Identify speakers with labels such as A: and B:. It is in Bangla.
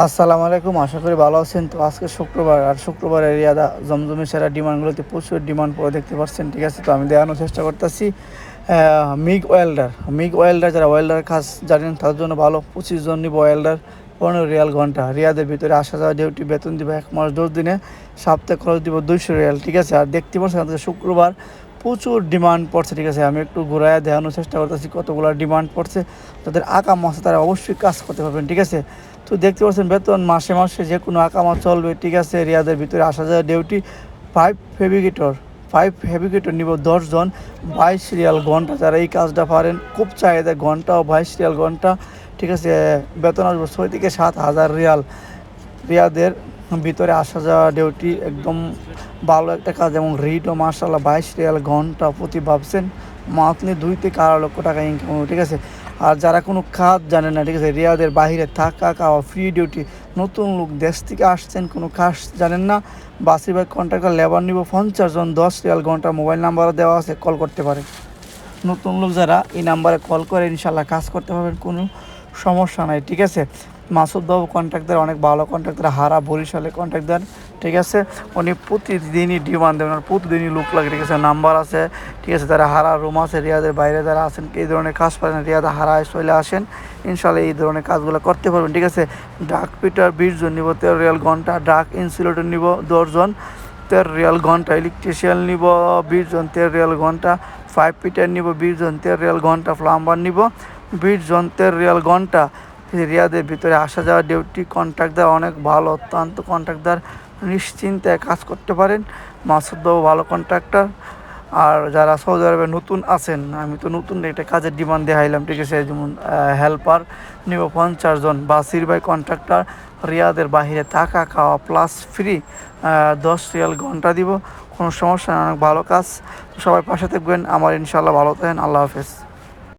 A: আসসালামু আলাইকুম, আশা করি ভালো আছেন। তো আজকে শুক্রবার, আর শুক্রবারে রিয়াদা জমজমের সেরা ডিমান্ডগুলোতে প্রচুর ডিমান্ড পড়ে দেখতে পাচ্ছেন, ঠিক আছে। তো আমি দেখানোর চেষ্টা করতেছি মিগ ওয়েল্ডার যারা ওয়েল্ডার কাজ জানেন তাদের জন্য ভালো। 25 জন নিব ওয়েল্ডার, 15 রিয়াল ঘন্টা। রিয়াদের ভিতরে আসা যাওয়া ডিউটি, বেতন দিব 1 মাস 10 দিনে, সপ্তাহে খরচ দিব 200 রিয়াল, ঠিক আছে। আর দেখতে পাচ্ছেন আজকে শুক্রবার প্রচুর ডিমান্ড পড়ছে, ঠিক আছে। আমি একটু ঘুরায় দেখানোর চেষ্টা করতেছি কতগুলো ডিমান্ড পড়ছে। তাদের আকাম আছে, তারা অবশ্যই কাজ করতে পারবেন, ঠিক আছে। তো দেখতে পাচ্ছেন বেতন মাসে মাসে যে কোনো আকামা চলবে, ঠিক আছে। রিয়াদের ভিতরে আসা যায় ডিউটি। 5 ফেভিগেটর 5 ফেভিগেটর নিব 10 জন, 22 রিয়াল ঘন্টা। যারা এই কাজটা পারেন, খুব চাহিদা ঘন্টা ও 22 রিয়াল ঘন্টা, ঠিক আছে। বেতন আসবে 6 থেকে 7 হাজার রিয়াল। রিয়াদের ভিতরে আসা যাওয়া ডিউটি একদম ভালো একটা কাজ, এবং রেটও মার্শাল্লাহ 22 রিয়াল ঘন্টা প্রতি। ভাবছেন মান্থলি 2 থেকে 2.5 লক্ষ টাকা ইনকাম হবে, ঠিক আছে। আর যারা কোনো কাজ জানে না, ঠিক আছে, রিয়াদের বাইরে থাকা খাওয়া ফ্রি ডিউটি। নতুন লোক, দেশ থেকে আসছেন, কোনো কাজ জানেন না, বাসি ভাই কন্ট্রাক্টর লেবার নিব 50 জন, 10 রিয়াল ঘন্টা। মোবাইল নাম্বারও দেওয়া আছে, কল করতে পারেন। নতুন লোক যারা এই নাম্বারে কল করে ইনশাল্লাহ কাজ করতে পারবেন, কোনো সমস্যা নাই, ঠিক আছে। মাসুদ বাবু কন্ট্রাক্টর অনেক ভালো কন্ট্রাক্টর, হারা বরিশালে কন্ট্রাক্টর, ঠিক আছে। উনি প্রতিদিনই ডিমান্ড দেবেন, আর প্রতিদিনই লোক লাগে, ঠিক আছে। নাম্বার আছে, ঠিক আছে। তারা হারা রুম আছে, রিয়াদের বাইরে যারা আছেন এই ধরনের কাজ পারেন, রিয়াদে হারায় চলে আসেন, ইনশাল্লাহ এই ধরনের কাজগুলো করতে পারবেন, ঠিক আছে। ডাক পিটার 20 জন নিব 13 রিয়াল ঘন্টা। ডাক ইনসুলেটর নিব 10 জন, 13 রিয়াল ঘন্টা। ইলেকট্রিশিয়ান নিব 20 জন, 13 রিয়াল ঘন্টা। 5 পিটার নিব 20 জন, 13 রিয়াল ঘন্টা। প্লাম্বার নিব 20 জন, 13 রিয়াল ঘন্টা। রিয়াদের ভিতরে আসা যাওয়া ডিউটি। কন্ট্রাক্টর অনেক ভালো, অত্যন্ত কন্ট্রাক্টর, নিশ্চিন্তে কাজ করতে পারেন। মাসুদ বাবু ভালো কন্ট্রাক্টর। আর যারা সৌদি আরবে নতুন আছেন, আমি তো নতুন একটা কাজের ডিমান্ড দেখাইলাম, ঠিক আছে। যেমন হেল্পার নিব 50 জন। বাসির ভাই কন্ট্রাক্টর, রিয়াদের বাহিরে থাকা খাওয়া প্লাস ফ্রি, 10 রিয়াল ঘন্টা দিব, কোনো সমস্যা না, অনেক ভালো কাজ। সবাই পাশে থাকবেন আমার, ইনশাল্লাহ ভালো থাকেন। আল্লাহ হাফেজ।